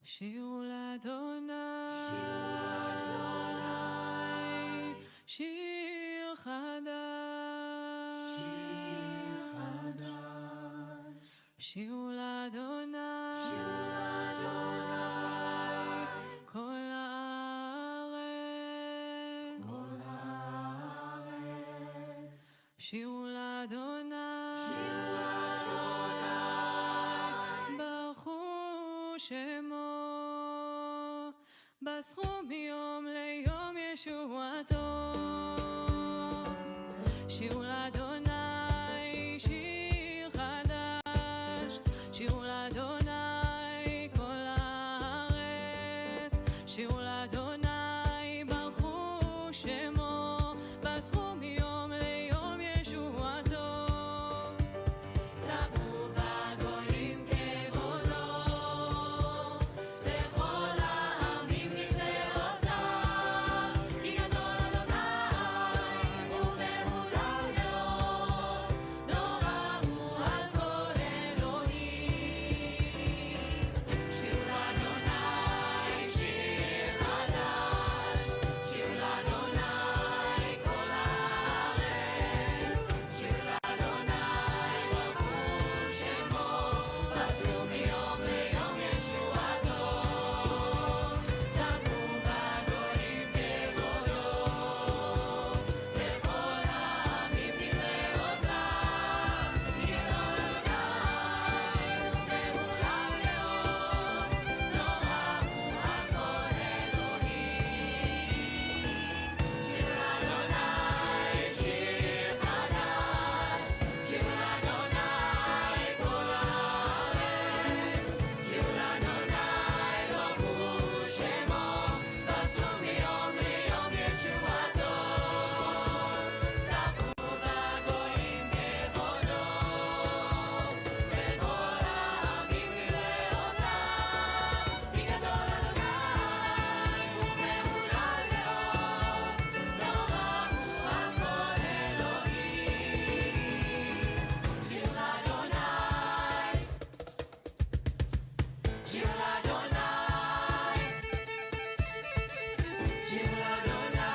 שירו לאדוני, שיר חדש, שירו לאדוני, כל הארץ, שירו לאדוני, ברכו שמו, בסחו מיום ליום ישועתו. שירו לאדוני שיר חדש, שירו לאדוני כל הארץ, שירו לאדוני ברכו שמו, בסחו מיום ליום ישועתו. ספרו בגויים כבודו, לכל העמים נפלאותיו, כי גדול אדוני ומהולל מאוד, נורא הוא על כל אלוהים. שירו לאדוני שיר חדש, שירו לאדוני כל הארץ, שירו לאדוני ברכו שמו, בסחו מיום ליום ישועתו. ספרו בגויים כבודו, לכל העמים נפלאותיו, כי גדול אדוני ומהולל מאוד, נורא הוא על כל אלוהים. שירו לאדוני שיר חדש, שירו לאדוני כל הארץ, שירו לאדוני ברכו שמו, בסחו מיום ליום ישועתו. ספרו בגויים כבודו, לכל העמים נפלאותיו, כי גדול אדוני ומהולל מאוד, נורא הוא על כל אלוהים. שיר לאדוני, שיר לאדוני, שיר לאדוני.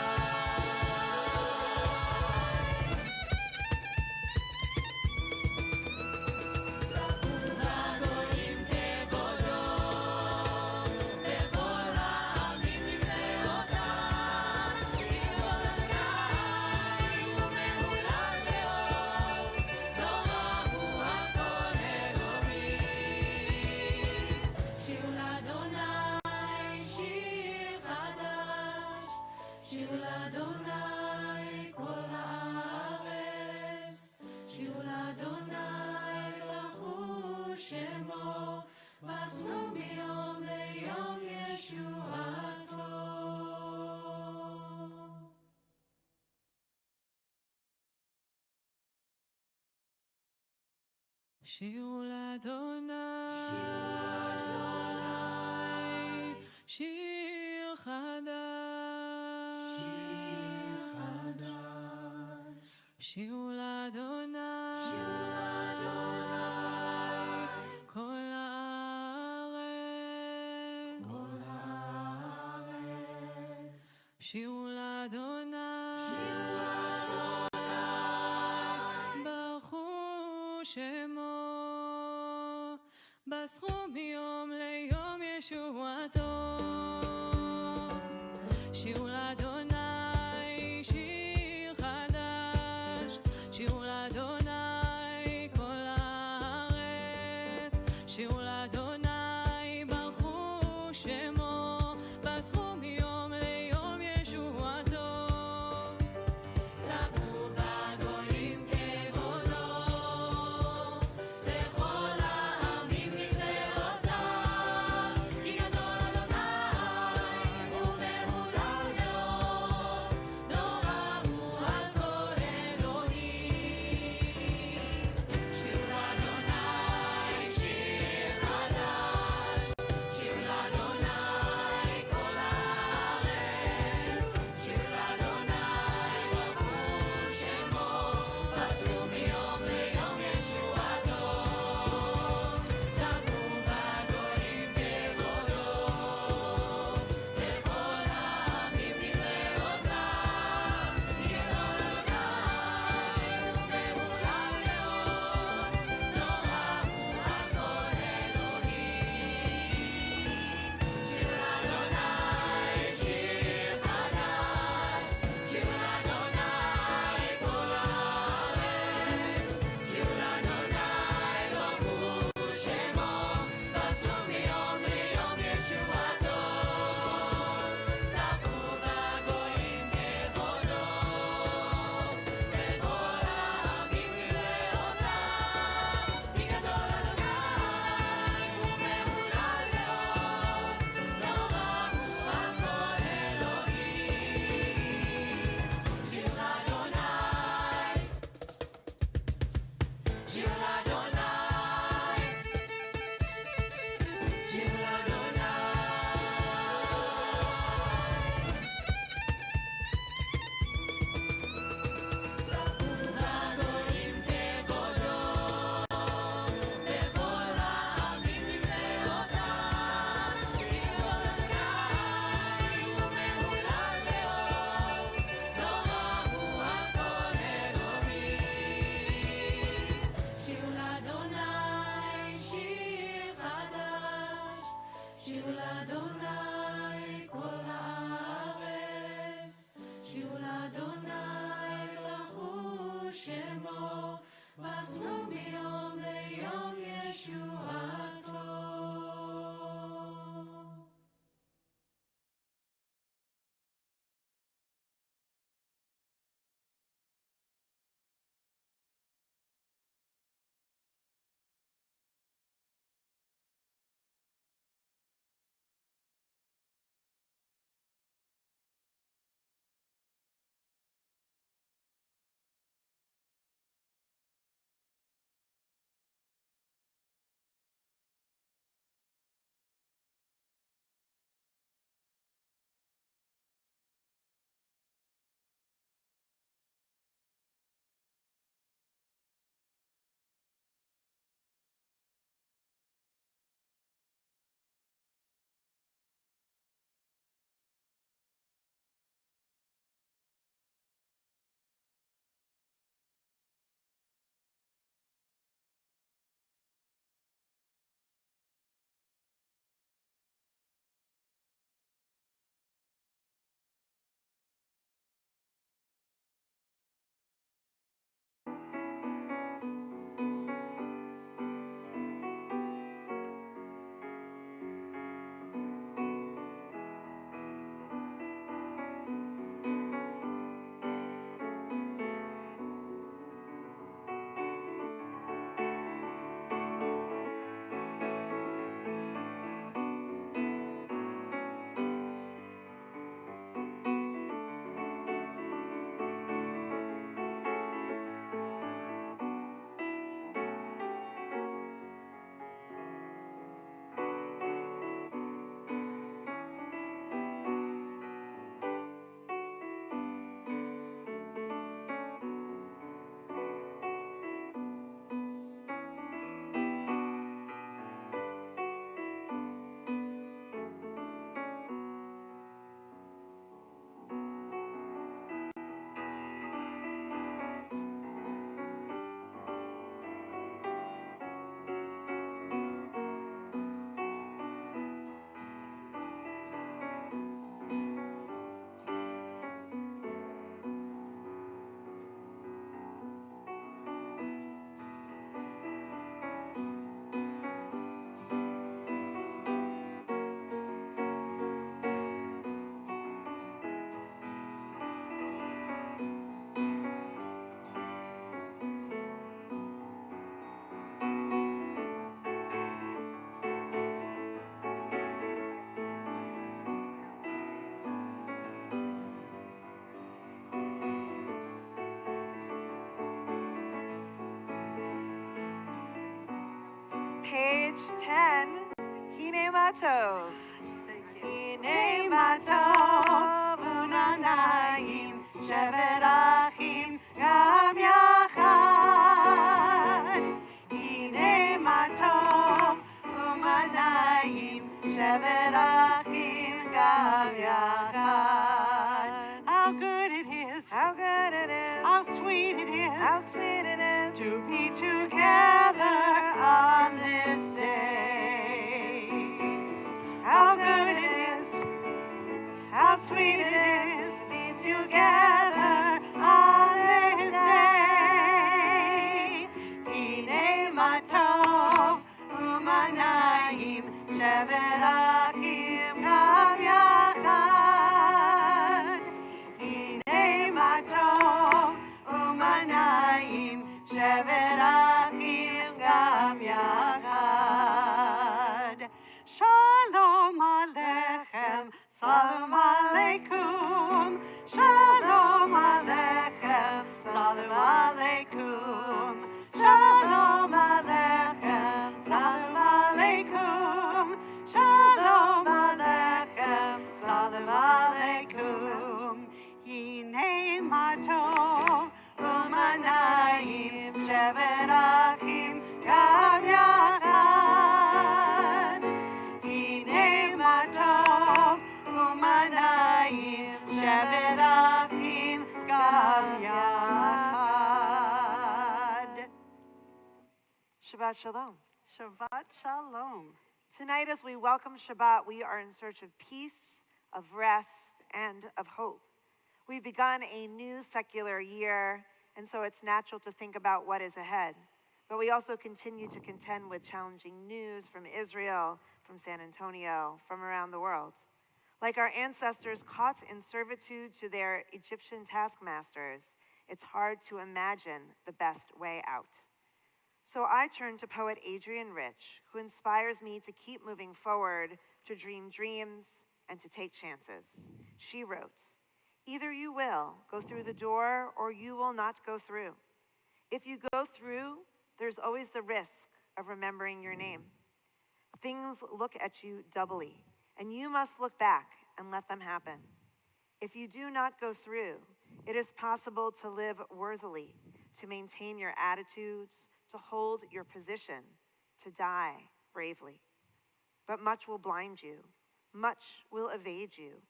ספרו בגויים כבודו, לכל העמים נפלאותיו, כי גדול אדוני ומהולל מאוד, נורא הוא על כל אלוהים. שירו לאדוני שיר חדש, שירו לאדוני כל הארץ, שירו לאדוני ברכו שמו, בסחו מיום ליום ישועתו. שירו לאדוני, שיר חדש, שירו לאדוני, כל הארץ, שירו לאדוני, ברכו שמו, בסחו מיום ליום ישועתו. שירו לאדוני שיר חדש, שירו לאדוני כל הארץ, שירו לאדוני ברכו שמו, בסחו מיום ליום ישועתו. ספרו בגויים כבודו, לכל העמים נפלאותיו, כי גדול אדוני ומהולל מאוד, נורא הוא על כל אלוהים. מסרו מיום ליום ישועתו. Page 10, Hine Matov. Hine Matov, Unanayim, Shevet Achim, Gam Yachad. Hine Matov, Unanayim, Shevet Achim, Gam Yachad. How good it is, how good it is, how sweet it is, how sweet it is to be together on this day. How good it is, how sweet it is to be together on this day. Hine matov umanayim shevet achim gam yachad. Hine matov umanayim shevet achim gam yachad. Shalom Aleichem, Salam Aleikum. Shalom Aleichem, Salam Aleikum. Shalom Aleichem, Salam Aleikum. Shalom Aleichem, Salam Aleikum. Hine matov umanayim shevet achim gam yachad. Hine matov umanayim shevet achim gam yachad. Shabbat Shalom. Shabbat Shalom. Tonight, as we welcome Shabbat, we are in search of peace, of rest, and of hope. We've begun a new secular year, and so it's natural to think about what is ahead. But we also continue to contend with challenging news from Israel, from San Antonio, from around the world. Like our ancestors caught in servitude to their Egyptian taskmasters, it's hard to imagine the best way out. So I turn to poet Adrienne Rich, who inspires me to keep moving forward, to dream dreams, and to take chances. She wrote, "Either you will go through the door or you will not go through. If you go through, there's always the risk of remembering your name. Things look at you doubly, and you must look back and let them happen. If you do not go through, it is possible to live worthily, to maintain your attitudes, to hold your position, to die bravely. But much will blind you, much will evade you.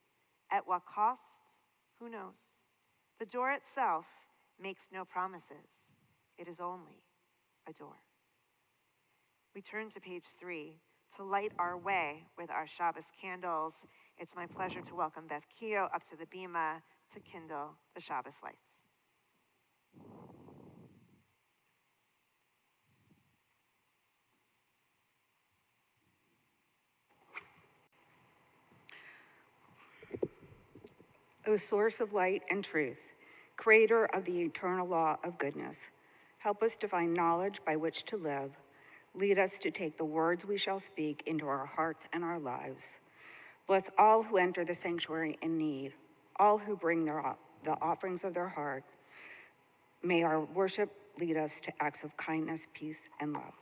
At what cost? Who knows? The door itself makes no promises. It is only a door." We turn to page 3 to light our way with our Shabbos candles. It's my pleasure to welcome Beth Keogh up to the bima to kindle the Shabbos lights. O source of light and truth, creator of the eternal law of goodness, help us to find knowledge by which to live. Lead us to take the words we shall speak into our hearts and our lives. Bless all who enter the sanctuary in need, all who bring the offerings of their heart. May our worship lead us to acts of kindness, peace, and love.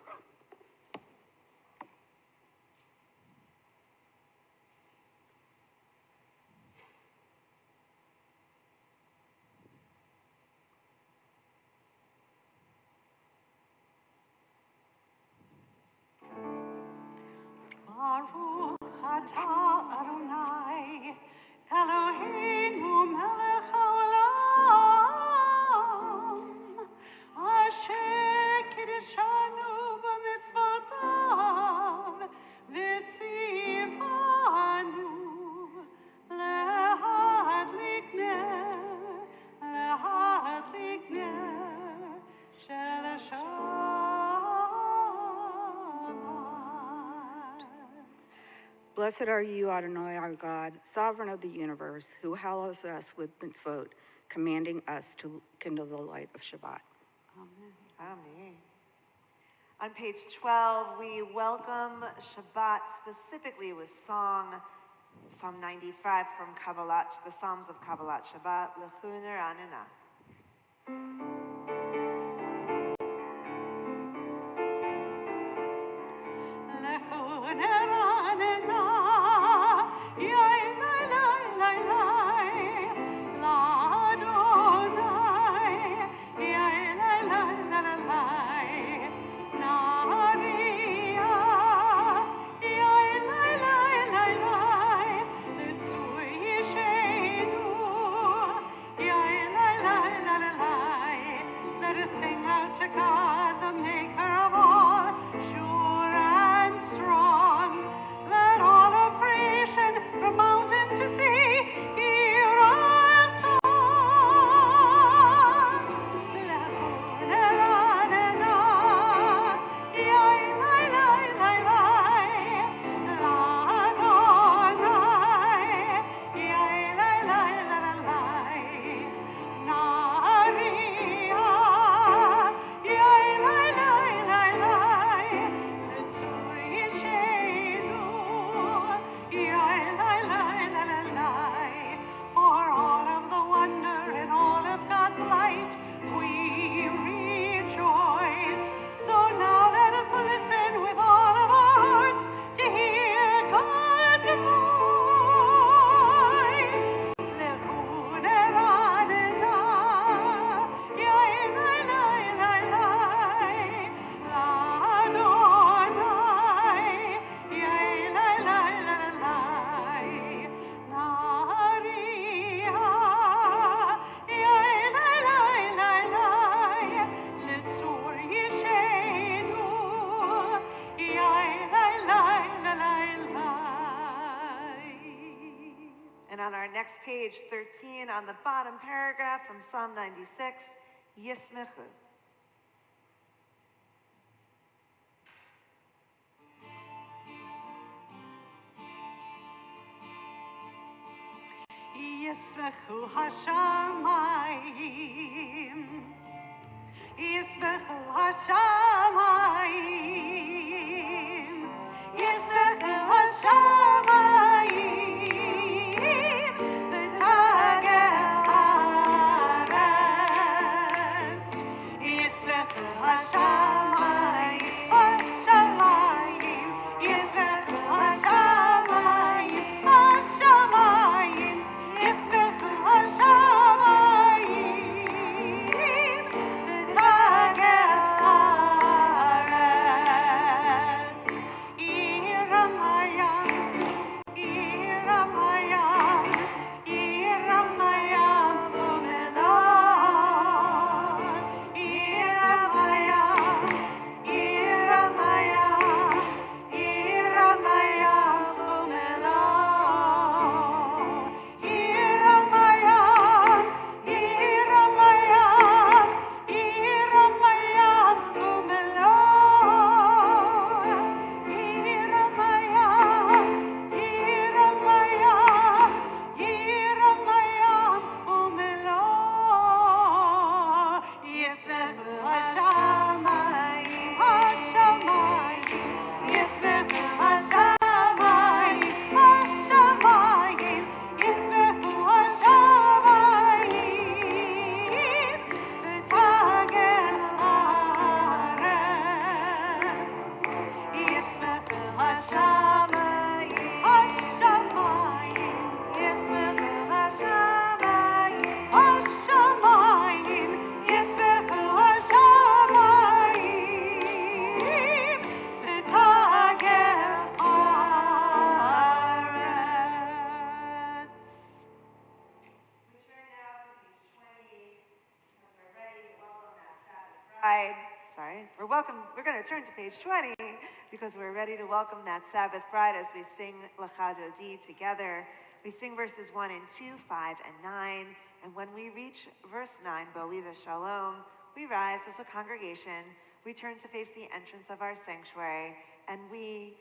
Baruch atah Adonai, Eloheinu melech haolam, asher kiddushanu b'mitzvotav, v'tzivanu lehadlik ner shel Shabbat. Blessed are you, Adonai, our God, sovereign of the universe, who hallows us with mitzvot, commanding us to kindle the light of Shabbat. Amen. On page 12, we welcome Shabbat specifically with song, Psalm 95 from Kabbalat, the Psalms of Kabbalat Shabbat, Lechuner Anina. Let us sing out to God, the maker of all, sure and strong. Let all of creation, from mountain to sea, hear our song. For all of the wonder and all of God's light, we rejoice. So now let us listen with all of our hearts to hear God's voice. Lechuner Anina, and on our next page, 13, on the bottom paragraph from Psalm 96, Yismechu. ישמחו השמיים, ישמחו השמיים, ישמחו השמיים, ותגל הארץ. ישמחו השמיים, השמיים, ישמחו השמיים, השמיים, ישמחו השמיים, ותגל הארץ. עירם הים, עירם הים, עירם הים צומלות. עירם הים, עירם הים, עירם הים צומלות. עירם הים, עירם הים, עירם הים צומלות. עירם הים, עירם הים, עירם הים ומלוא. ישמחו השמיים, השמיים, ישמחו השמיים, השמיים, ישמחו השמיים, ותגל הארץ. ישמחו השמיים, השמיים, ישמחו השמיים, השמיים, ישמחו השמיים, ותגל הארץ. We turn now to page 20 because we're ready to welcome that Sabbath bride. We're going to turn to page 20 because we're ready to welcome that Sabbath bride as we sing Lecha Dodi together. We sing verses 1 and 2, 5 and 9. And when we reach verse 9, Bo'ivah Shalom, we rise as a congregation. We turn to face the entrance of our sanctuary, and we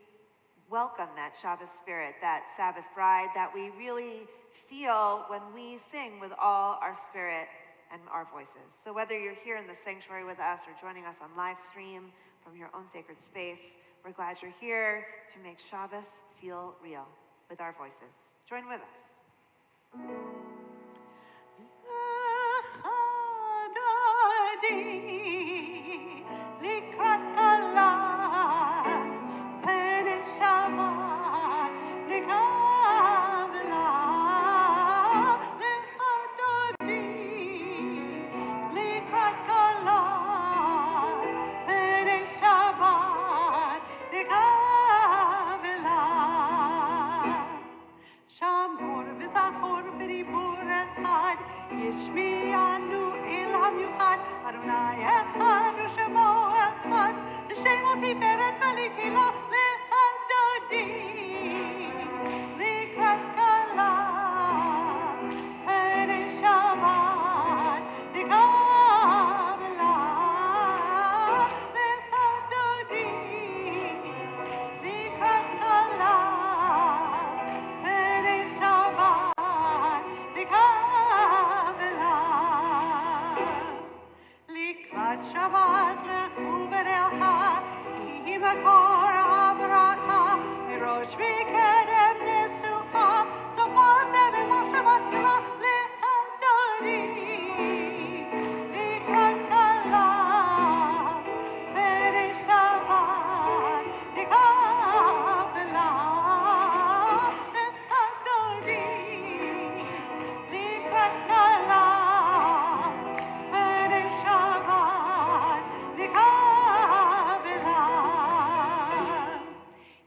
welcome that Shabbos spirit, that Sabbath bride that we really feel when we sing with all our spirit and our voices. So whether you're here in the sanctuary with us or joining us on live stream from your own sacred space, we're glad you're here to make Shabbos feel real with our voices. Join with us. ישמיענו אל המיוחד, אדוני אחד ושמו אחד, לשמו תפארת ולתהילה לך דודי, לקראת כלה, פני שבת נקבלה, לך דודי, לקראת כלה, פני שבת נקבלה. לקראת שבת לכו ברכה, כי היא מקור הברכה, מראש מקדם נסוכה, סוף מעשה במחשבה תחילה, לך דודי, לקראת כלה, פני שבת נקבלה, לך דודי, לקראת כלה,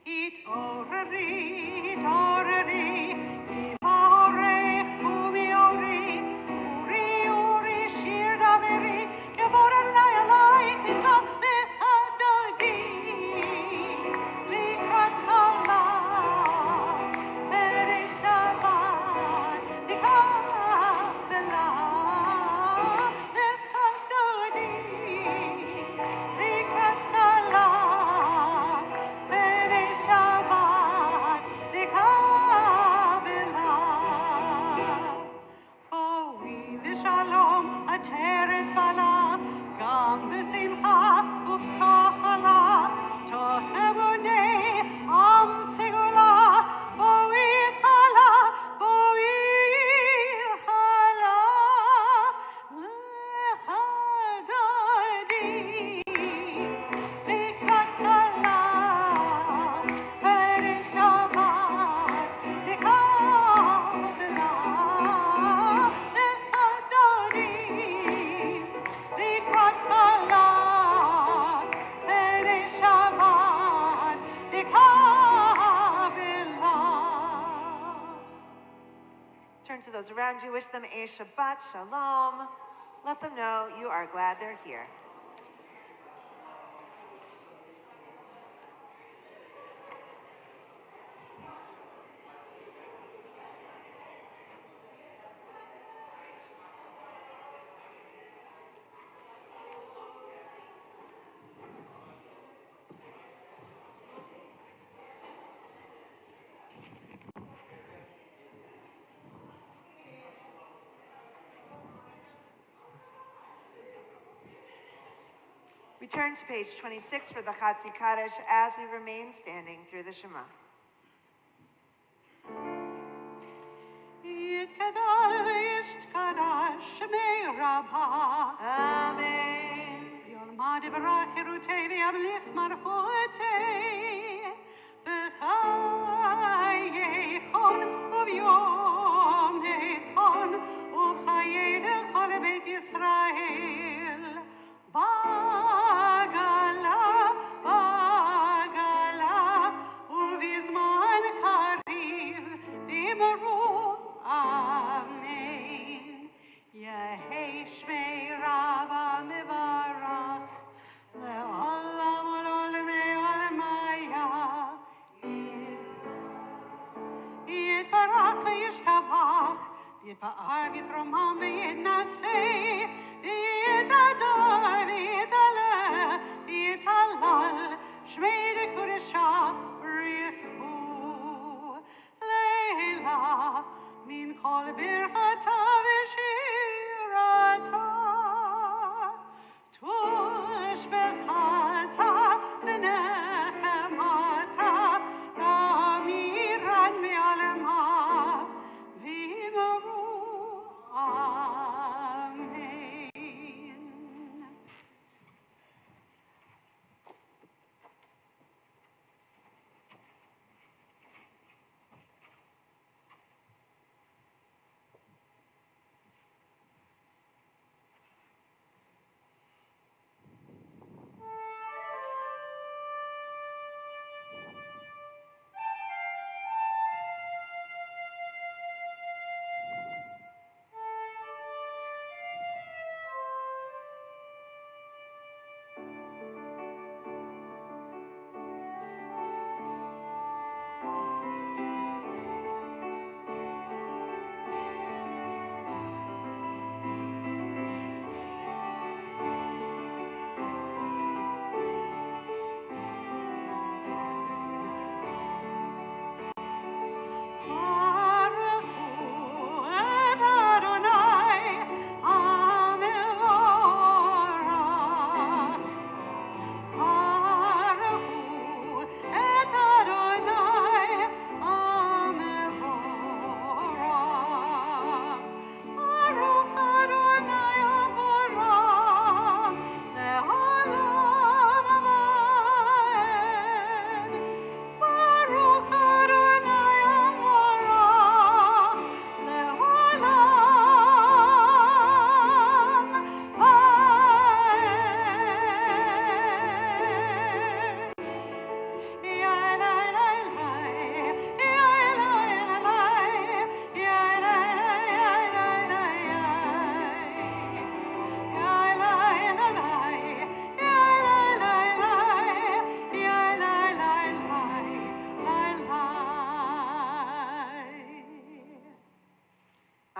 התעוררי Turn to those around you, wish them a Shabbat Shalom. Let them know you are glad they're here. We turn to page 26 for the Chatzi Kaddish as we remain standing through the Shema. Amen.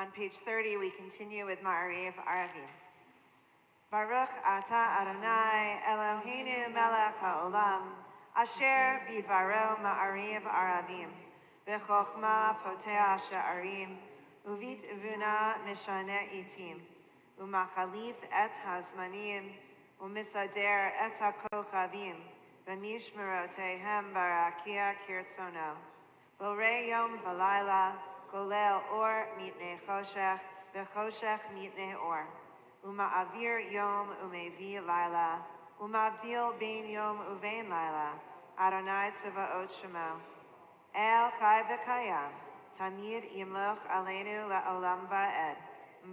On page 30, we continue with Ma'ariv Aravim. Baruch Ata Adonai Eloheinu melech haolam, asher bidvaro Ma'ariv Aravim, v'chochma potea she'arim, uvit uvuna mishane itim, umachalif et hazmanim, Umisader et hakochavim, v'mishmerotehem barakia kirtzono. Borei yom v'layla, golel or mipnei choshech, v'choshech mipnei or. Uma'avir yom umevi layla, uma'abdil bein yom uvein layla, Adonai Tzevaot Shemo. El chai v'kayam, tamid yimloch aleinu la'olam va'ed,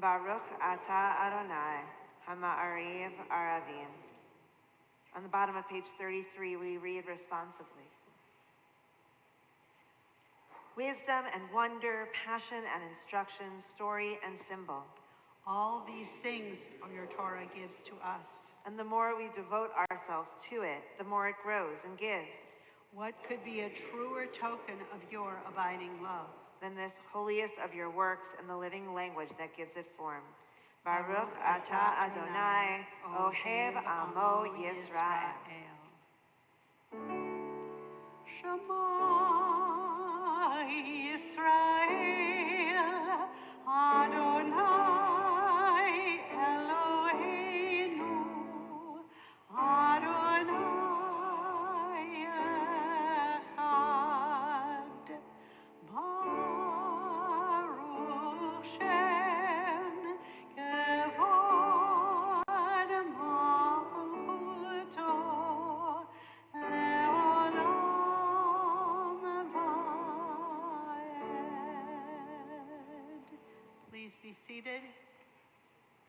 Baruch ata Adonai, hama'ariv aravim. On the bottom of page 33, we read responsively. Wisdom and wonder, passion and instruction, story and symbol. All these things your Torah gives to us. And the more we devote ourselves to it, the more it grows and gives. What could be a truer token of your abiding love than this holiest of your works and the living language that gives it form? Baruch ata Adonai, Ohev Amo Yisrael. Shema Yisrael, Adonai Eloheinu, Adonai Echad, Baruch Shem Kevod Malchuto Leolam Vaed. Please be seated,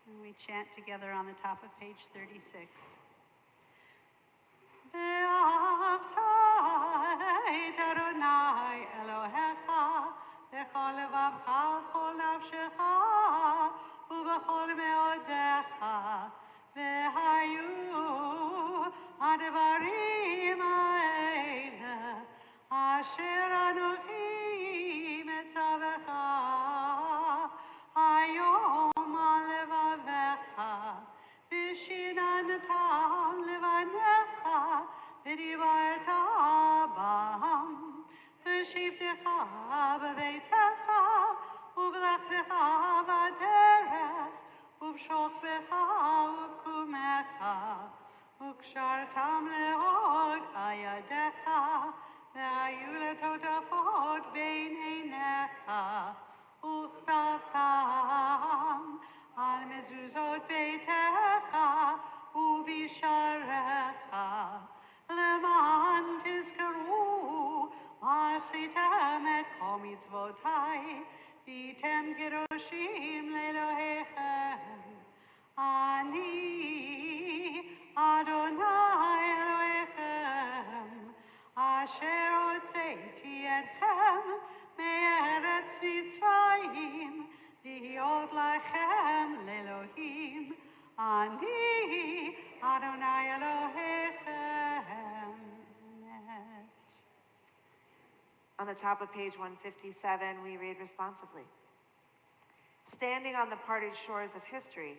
and we chant together on the top of page 36. Ve'ahavta et Adonai Elohecha b'chol levavcha v'chol nafshecha u'b'chol meodecha ve'hayu advarim ha'ele asher anochi metzavecha hayom al levavecha v'shinantam levanecha v'divarta bam v'shivtecha b'veitecha u'v'lechtecha b'derech u'v'shokbecha u'v'kumecha u'kshartam leod ayadecha ve'hayu letotafot bein einecha u'chtavtam al mezuzot beitecha u'visharecha levan tizkaru ma'asitem et kol mitzvotai v'tem kedoshim le'Elohechem. Ani Adonai Elohechem asher hotzeiti etchem me'eretz Mitzrayim להיות לכם לאלוהים, אני אדוני אלוהיכם. On the top of page 157, we read responsively. Standing on the parted shores of history,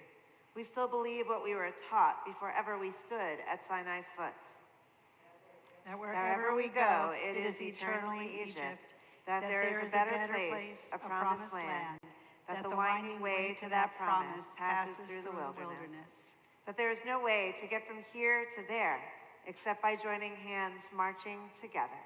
we still believe what we were taught before ever we stood at Sinai's foot. That wherever we go, it is eternally Egypt, that there is a better place, a promised land, that the winding way to that promise passes through the wilderness, that there is no way to get from here to there except by joining hands marching together.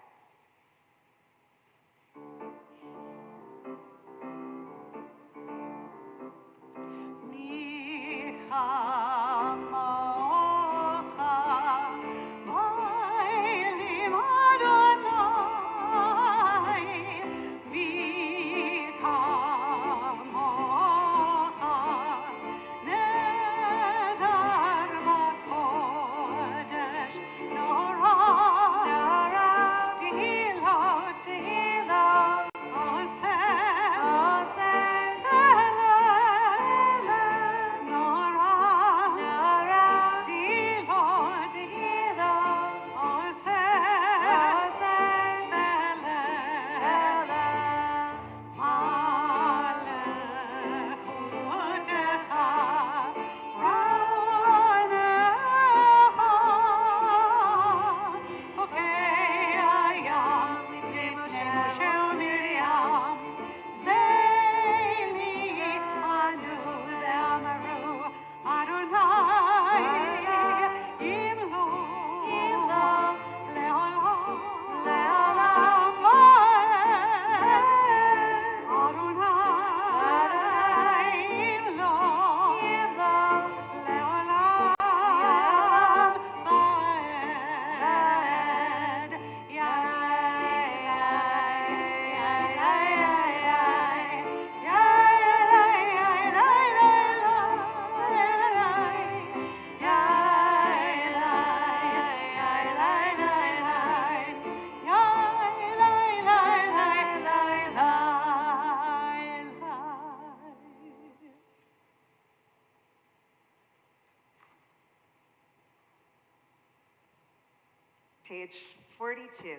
Page 42,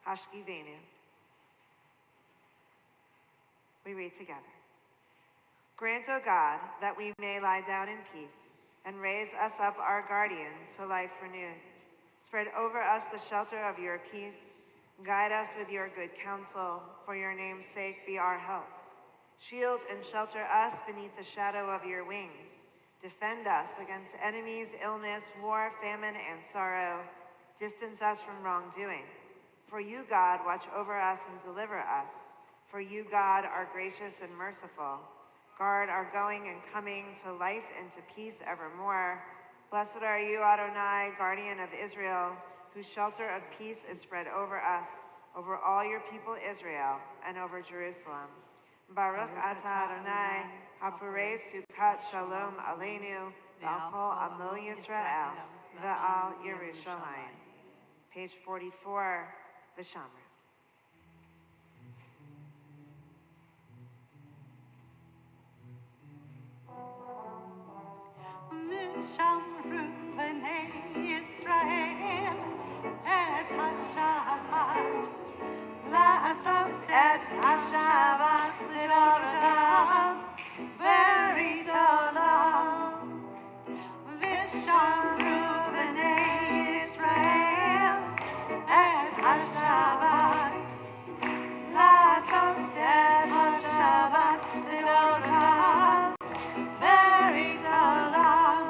Hashkivenu. We read together. Grant, O God, that we may lie down in peace, and raise us up our guardian to life renewed. Spread over us the shelter of your peace. Guide us with your good counsel. For your name's sake, be our help. Shield and shelter us beneath the shadow of your wings. Defend us against enemies, illness, war, famine, and sorrow. Distance us from wrongdoing. For you, God, watch over us and deliver us. For you, God, are gracious and merciful. Guard our going and coming to life and to peace evermore. Blessed are you, Adonai, guardian of Israel, whose shelter of peace is spread over us, over all your people Israel, and over Jerusalem. Baruch atah Adonai, haporei sukat shalom aleinu, v'al kol amo Yisrael, v'al Yerushalayim. Page 44, Vishamra. Vishamru b'nei Yisrael et HaShabbat, la'asot et HaShabbat l'olam, berit olam. Vishamru b'nei Yisrael et HaShabbat, la'asot et HaShabbat l'olam, berit olam.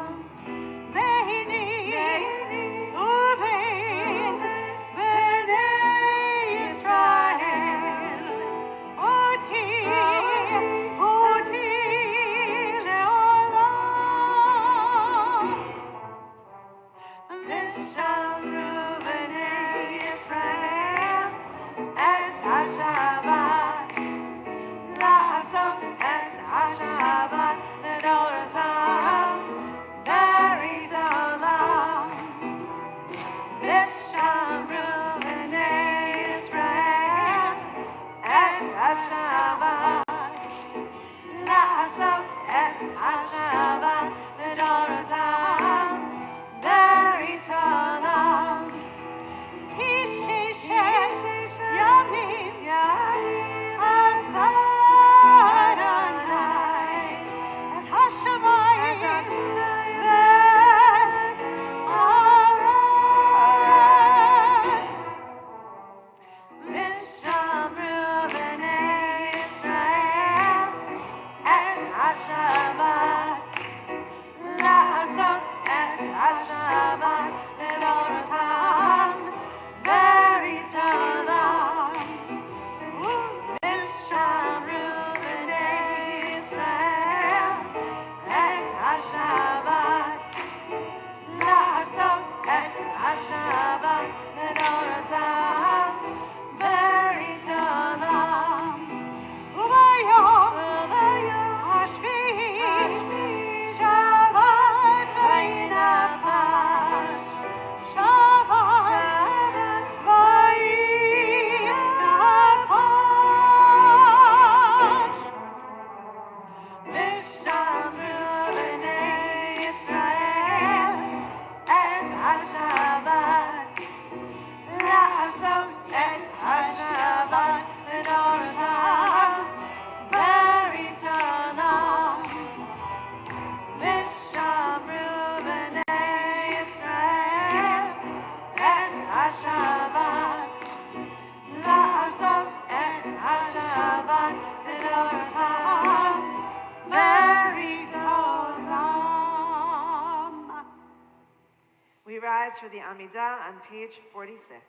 We rise for the Amidah on page 46.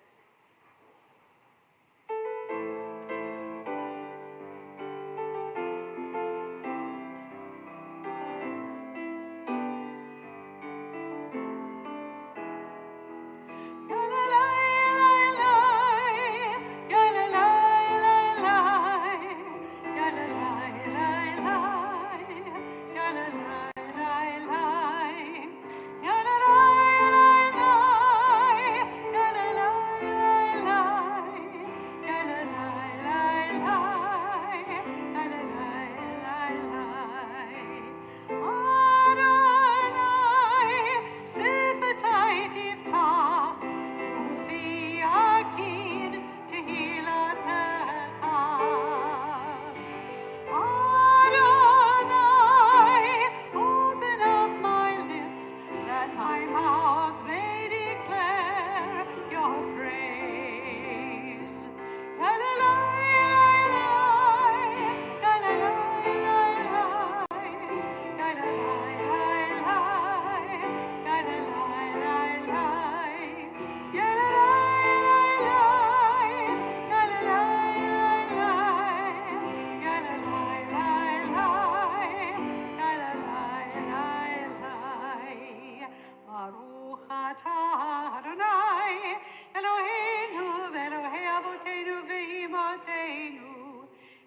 La ata Adonai, Eloheinu ve'Elohei avotenu ve'imotenu,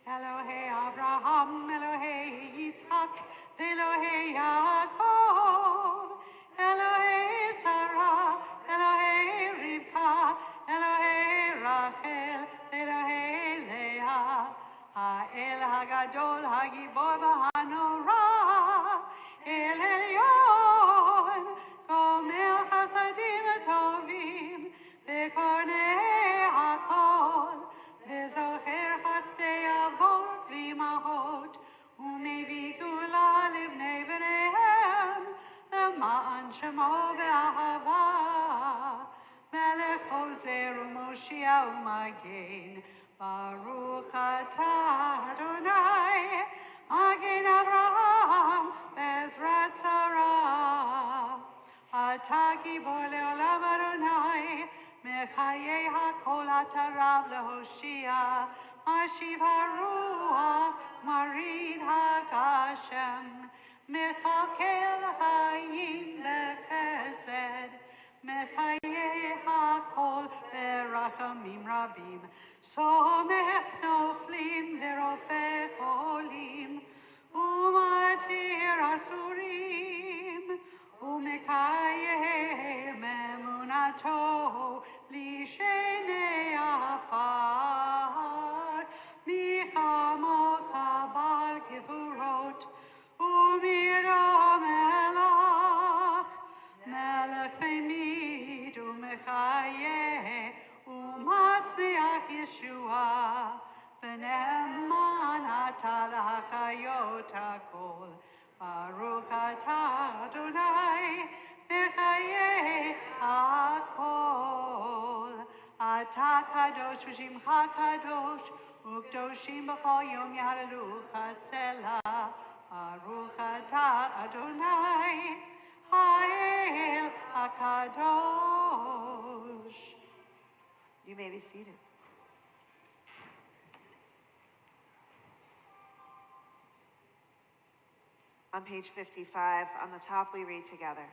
Elohei Abraham, Elohei Yitzchak, ve'Elohei Yaakov, Elohei Sarah, Elohei Rivka, Elohei Rachel, Elohei Leah, Ha'el Hagadol, Hagibor v'Hanora, El Elyon, Gomer Chasadim Tovim, Bekonei Hakol, Bezocher Chastei Avot v'Imahot, Umevi Gula Livnei B'neihem, Lema'an Shemo Be'ahava, Melech Hoser u'Moshiach u'Magen, Baruch atah Adonai, Magen Avraham, Bezrat Sarah. Atah Gibor le'olam Adonai, Mechayei hakol atah Rav lehoshia, Mashiv haruach, Marid hagashem, Mechakel chayim bechesed, Mechayei hakol berachamim rabim, Somech noflim verofech olim, Umatir asurim, Umekayem emunato lishenei afar, Michamocha bal gevurot, Umiro melach, Melech memid umechaye, Umatzmeach Yeshua, B'ne'eman atah l'hachayot hakol, Baruch atah Adonai, Mechaye hakol. Atah kadosh v'shimcha kadosh, U'kdoshim b'chol yom yahalelucha selah. Baruch atah Adonai, Ha'el HaKadosh. You may be seated. On page 55, on the top we read together.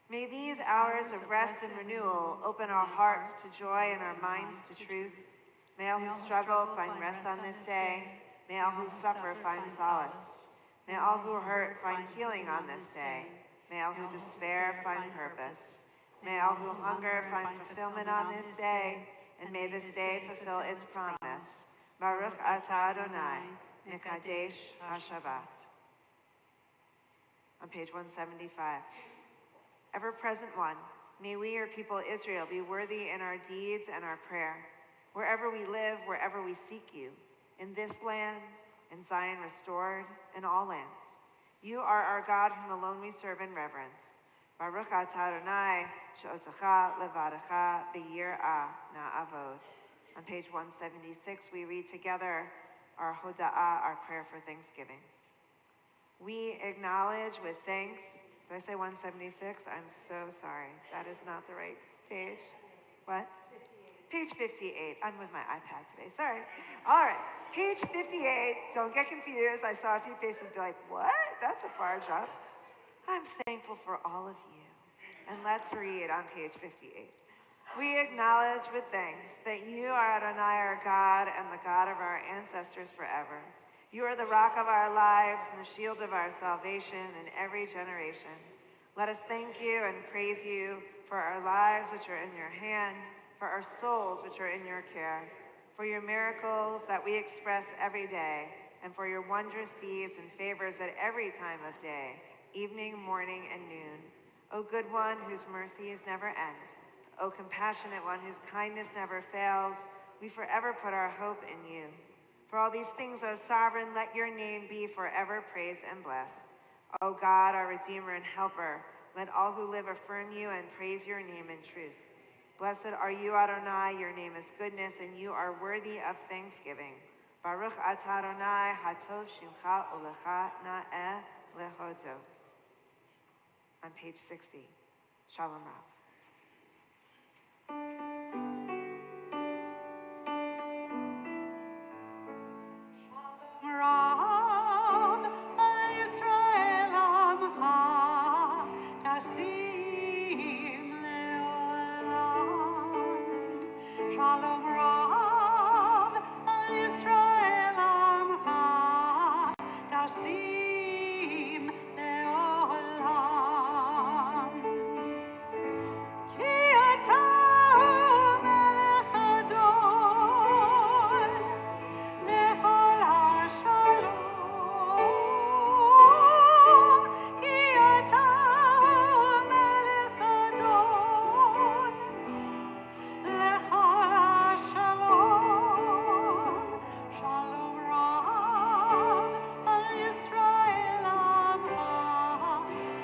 May these hours of rest and renewal open our hearts to joy and our minds to truth. May all who struggle find rest on this day. May all who suffer find solace. May all who hurt find healing on this day. May all who despair find purpose. May all who hunger find fulfillment on this day, and may this day fulfill its promise. Baruch atah Adonai, Mekadesh HaShabbat. On page 175. Ever-present one, may we, your people Israel, be worthy in our deeds and our prayer, wherever we live, wherever we seek you, in this land, in Zion restored, in all lands. You are our God, whom alone we serve in reverence. Baruch atah Adonai, she'otecha levadecha b'yirah na'avod. On page 176, we read together our hoda'ah, our prayer for Thanksgiving. We acknowledge with thanks. Did I say 176? I'm so sorry. That is not the right page. What? 58. Page 58. I'm with my iPad today. Sorry. All right. Page 58. Don't get confused. I saw a few faces be like, what? That's a far jump. I'm thankful for all of you. And let's read on page 58. We acknowledge with thanks that you are Adonai, our God, and the God of our ancestors forever. You are the rock of our lives and the shield of our salvation in every generation. Let us thank you and praise you for our lives which are in your hand, for our souls which are in your care, for your miracles that we express every day, and for your wondrous deeds and favors at every time of day, evening, morning, and noon. O good one, whose mercies never end. O compassionate one, whose kindness never fails, we forever put our hope in you. For all these things, O sovereign, let your name be forever praised and blessed. O God, our Redeemer and Helper, let all who live affirm you and praise your name in truth. Blessed are you, Adonai, your name is goodness, and you are worthy of thanksgiving. Baruch atah Adonai, hatov shimcha ulecha na'eh lehodot. On page 60, Shalom Rav. Rav, Yisrael Amcha, Tasi Shalom Rav al Yisrael Amcha Tasim Leolam. Ki ata melech adon lechol hashalom. Ki ata melech adon lechol hashalom. Shalom Rav al Yisrael Amcha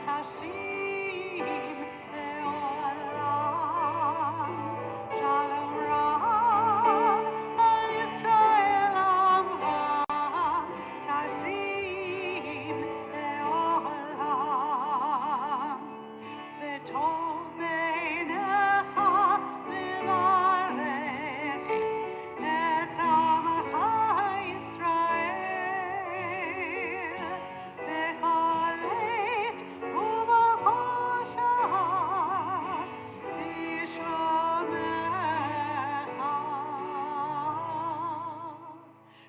Tashim Leolam. Shalom Rav al Yisrael Amcha Tashim Leolam. V'tov beinecha levarech et amcha Yisrael bechol עת ובכל שעה בשלומך.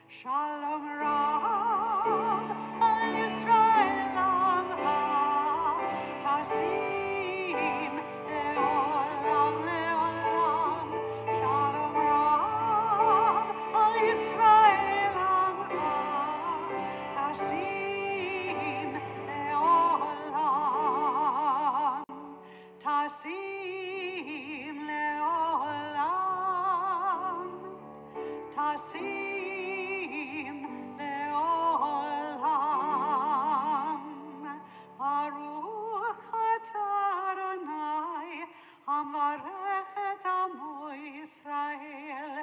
Shalom Rav al Yisrael Amcha Tasim Leolam Leolam. Shalom Rav al Yisrael Amcha Tasim Leolam. Tasim Leolam. Tasim Leolam. Baruch atah Adonai hamarech et amo Yisrael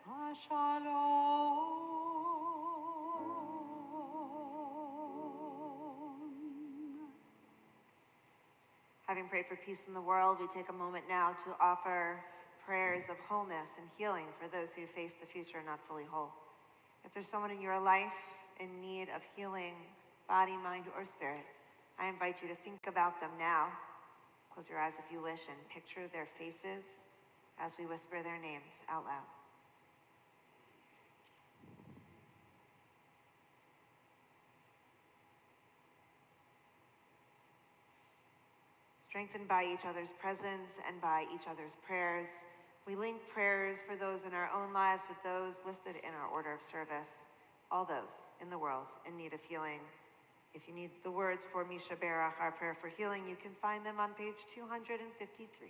b'shalom. Having prayed for peace in the world, we take a moment now to offer prayers of wholeness and healing for those who face the future not fully whole. If there's someone in your life in need of healing, body, mind, or spirit, I invite you to think about them now. Close your eyes if you wish and picture their faces as we whisper their names out loud. Strengthened by each other's presence and by each other's prayers, we link prayers for those in our own lives with those listed in our order of service, all those in the world in need of healing. If you need the words for Misha Berach, our prayer for healing, you can find them on page 253.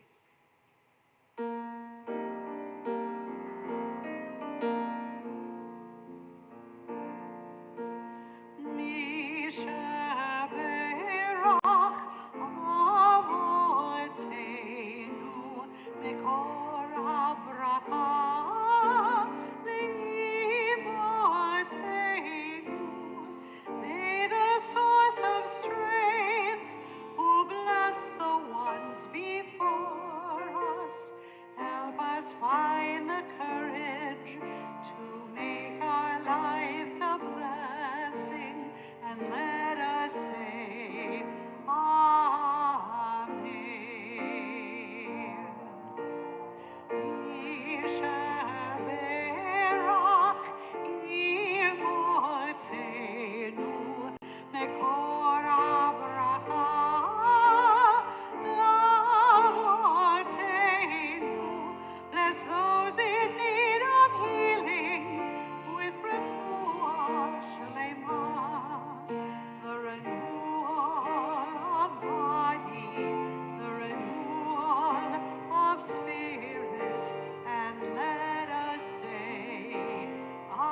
Misha Berach Avotenu Bekor HaBracha Leimotenu. May the source of strength, who bless the ones before us, help us find the courage to make our lives a blessing, and let us say, Amen. Yishaberach imotenu mekor habracha lavotenu. Bless those in need of healing with refuah shlema, the renewal of body, the renewal of spirit, and let us say, Amen.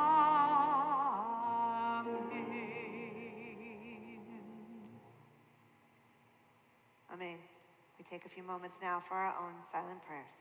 Amen. We take a few moments now for our own silent prayers.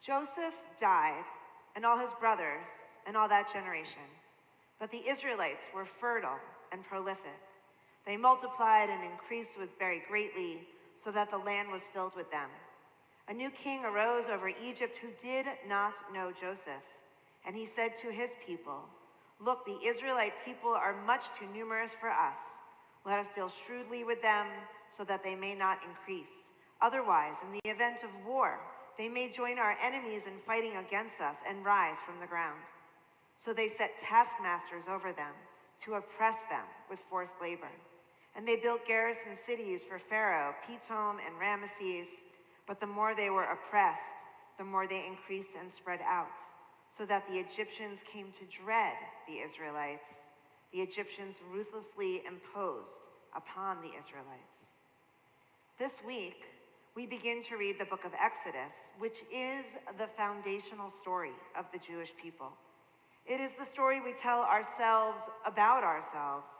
Joseph died, and all his brothers, and all that generation. But the Israelites were fertile and prolific. They multiplied and increased very greatly, so that the land was filled with them. A new king arose over Egypt who did not know Joseph. And he said to his people, "Look, the Israelite people are much too numerous for us. Let us deal shrewdly with them, so that they may not increase. Otherwise, in the event of war, they may join our enemies in fighting against us and rise from the ground." So they set taskmasters over them to oppress them with forced labor. And they built garrison cities for Pharaoh, Pithom and Ramesses. But the more they were oppressed, the more they increased and spread out, so that the Egyptians came to dread the Israelites. The Egyptians ruthlessly imposed upon the Israelites. This week, we begin to read the book of Exodus, which is the foundational story of the Jewish people. It is the story we tell ourselves about ourselves.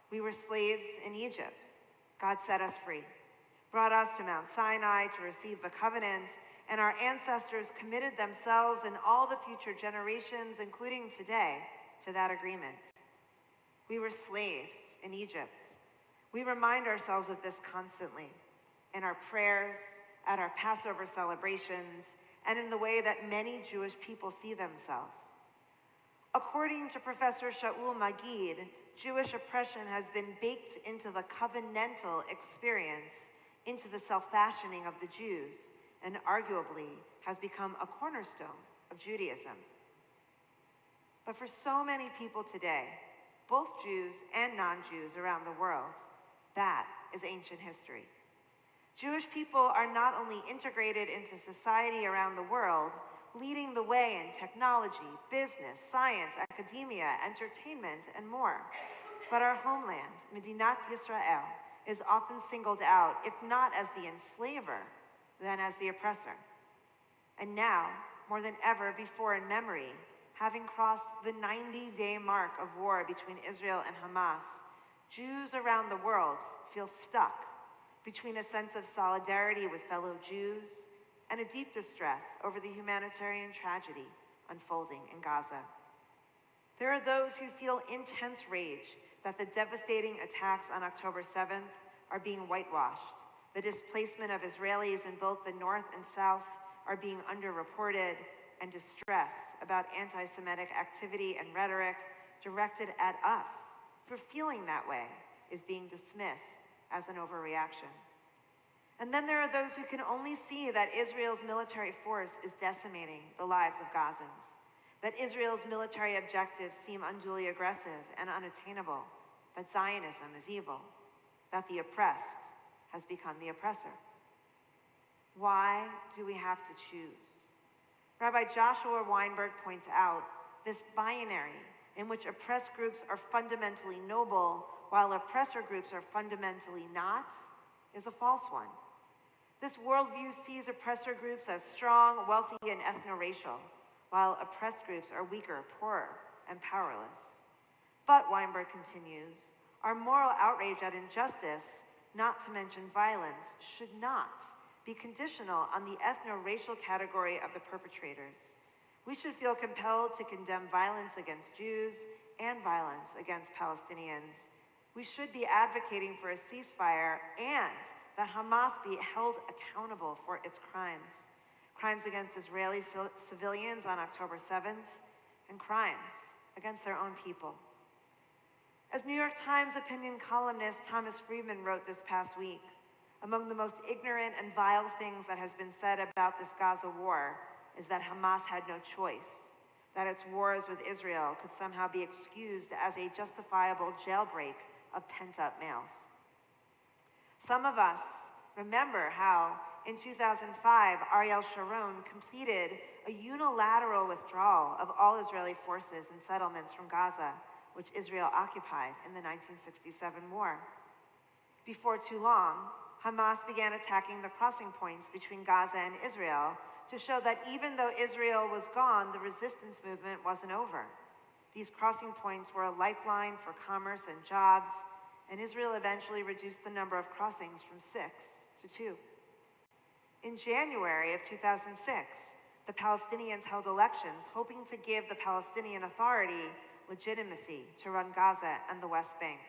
We were slaves in Egypt. God set us free, brought us to Mount Sinai to receive the covenant, and our ancestors committed themselves and all the future generations, including today, to that agreement. We were slaves in Egypt. We remind ourselves of this constantly in our prayers, at our Passover celebrations, and in the way that many Jewish people see themselves. According to Professor Shaul Magid, Jewish oppression has been baked into the covenantal experience, into the self-fashioning of the Jews, and arguably has become a cornerstone of Judaism. But for so many people today, both Jews and non-Jews around the world, that is ancient history. Jewish people are not only integrated into society around the world, leading the way in technology, business, science, academia, entertainment, and more, but our homeland, Medinat Yisrael, is often singled out, if not as the enslaver, then as the oppressor. And now, more than ever before in memory, having crossed the 90-day mark of war between Israel and Hamas, Jews around the world feel stuck between a sense of solidarity with fellow Jews and a deep distress over the humanitarian tragedy unfolding in Gaza. There are those who feel intense rage that the devastating attacks on October 7th are being whitewashed. The displacement of Israelis in both the north and south are being underreported, and distress about anti-Semitic activity and rhetoric directed at us for feeling that way is being dismissed as an overreaction. And then there are those who can only see that Israel's military force is decimating the lives of Gazans, that Israel's military objectives seem unduly aggressive and unattainable, that Zionism is evil, that the oppressed has become the oppressor. Why do we have to choose? Rabbi Joshua Weinberg points out this binary in which oppressed groups are fundamentally noble while oppressor groups are fundamentally not is a false one. This worldview sees oppressor groups as strong, wealthy, and ethno-racial, while oppressed groups are weaker, poorer, and powerless. But, Weinberg continues, our moral outrage at injustice, not to mention violence, should not be conditional on the ethno-racial category of the perpetrators. We should feel compelled to condemn violence against Jews and violence against Palestinians. We should be advocating for a ceasefire and that Hamas be held accountable for its crimes. Crimes against Israeli civilians on October 7th, and crimes against their own people. As New York Times opinion columnist Thomas Friedman wrote this past week, among the most ignorant and vile things that has been said about this Gaza war is that Hamas had no choice, that its wars with Israel could somehow be excused as a justifiable jailbreak of pent-up males. Some of us remember how, in 2005, Ariel Sharon completed a unilateral withdrawal of all Israeli forces and settlements from Gaza, which Israel occupied in the 1967 war. Before too long, Hamas began attacking the crossing points between Gaza and Israel to show that even though Israel was gone, the resistance movement wasn't over. These crossing points were a lifeline for commerce and jobs, and Israel eventually reduced the number of crossings from 6 to 2. In January of 2006, the Palestinians held elections hoping to give the Palestinian Authority legitimacy to run Gaza and the West Bank.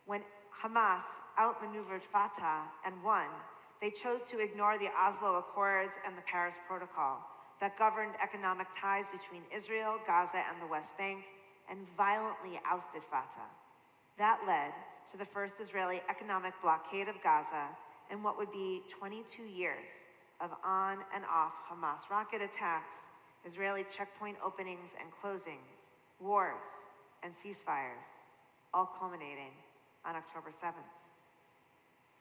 When Hamas outmaneuvered Fatah and won, they chose to ignore the Oslo Accords and the Paris Protocol that governed economic ties between Israel, Gaza, and the West Bank, and violently ousted Fatah. That led to the first Israeli economic blockade of Gaza and what would be 22 years of on and off Hamas rocket attacks, Israeli checkpoint openings and closings, wars, and ceasefires, all culminating on October 7th.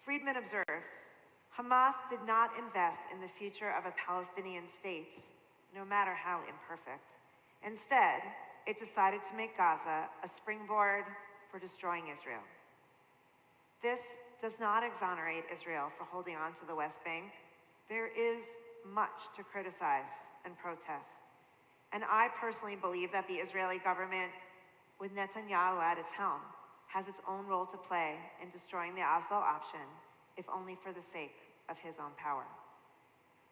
Friedman observes, Hamas did not invest in the future of a Palestinian state, no matter how imperfect. Instead, it decided to make Gaza a springboard for destroying Israel. This does not exonerate Israel for holding on to the West Bank. There is much to criticize and protest. And I personally believe that the Israeli government, with Netanyahu at its helm, has its own role to play in destroying the Oslo option, if only for the sake of his own power.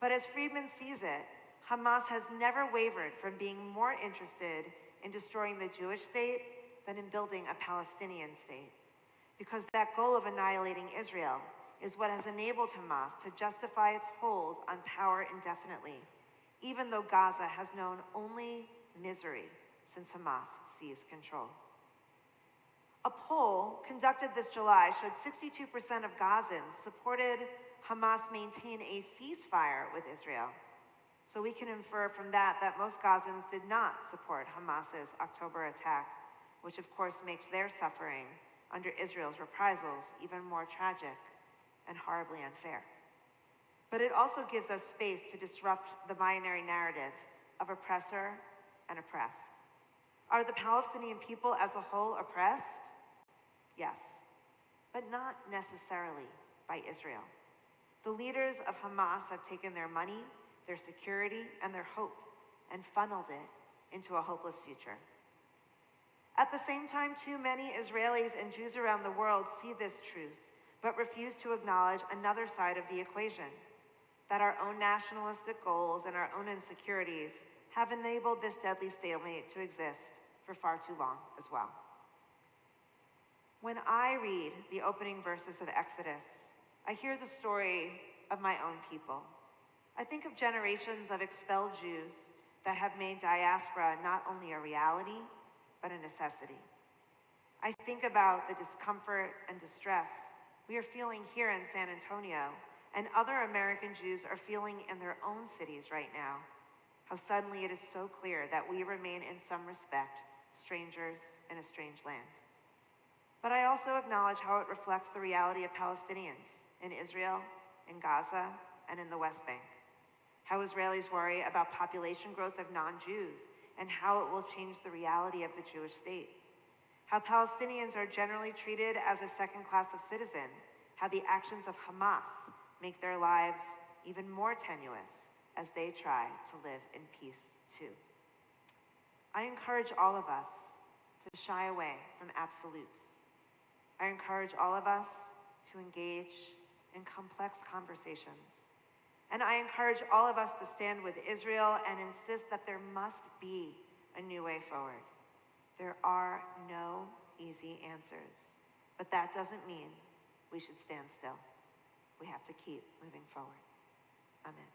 But as Friedman sees it, Hamas has never wavered from being more interested in destroying the Jewish state than in building a Palestinian state, because that goal of annihilating Israel is what has enabled Hamas to justify its hold on power indefinitely, even though Gaza has known only misery since Hamas seized control. A poll conducted this July showed 62% of Gazans supported Hamas maintain a ceasefire with Israel. So we can infer from that that most Gazans did not support Hamas's October attack, which of course makes their suffering under Israel's reprisals even more tragic and horribly unfair. But it also gives us space to disrupt the binary narrative of oppressor and oppressed. Are the Palestinian people as a whole oppressed? Yes, but not necessarily by Israel. The leaders of Hamas have taken their money, their security, and their hope and funneled it into a hopeless future. At the same time, too many Israelis and Jews around the world see this truth, but refuse to acknowledge another side of the equation, that our own nationalistic goals and our own insecurities have enabled this deadly stalemate to exist for far too long as well. When I read the opening verses of Exodus, I hear the story of my own people. I think of generations of expelled Jews that have made diaspora not only a reality, but a necessity. I think about the discomfort and distress we are feeling here in San Antonio and other American Jews are feeling in their own cities right now. How suddenly it is so clear that we remain in some respect strangers in a strange land. But I also acknowledge how it reflects the reality of Palestinians in Israel, in Gaza, and in the West Bank. How Israelis worry about population growth of non-Jews and how it will change the reality of the Jewish state. How Palestinians are generally treated as a second class of citizen. How the actions of Hamas make their lives even more tenuous as they try to live in peace too. I encourage all of us to shy away from absolutes. I encourage all of us to engage in complex conversations. And I encourage all of us to stand with Israel and insist that there must be a new way forward. There are no easy answers, but that doesn't mean we should stand still. We have to keep moving forward. Amen.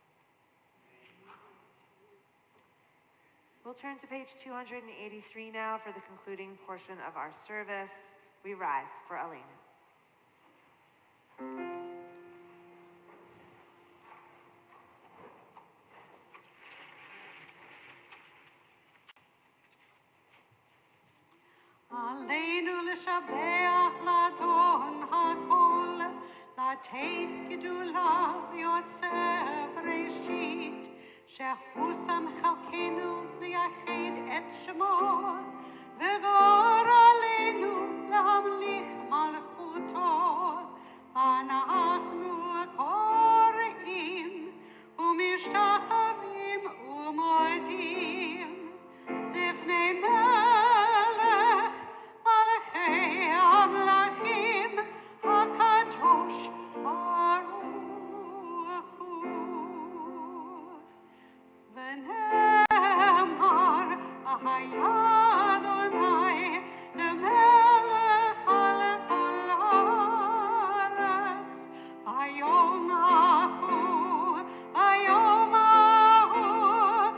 We'll turn to page 283 now for the concluding portion of our service. We rise for Elena. עלינו לשבח לאדון הכל, לתת גדולה ליוצר בראשית, שהוא שם חלקנו ליחד את שמו, וגור עלינו להמליך מלכותו. אנחנו קוראים ומשתחווים ומודים לפני מלך מלכי המלכים הקדוש ברוך הוא. Bayom Ahu, Bayom Ahu,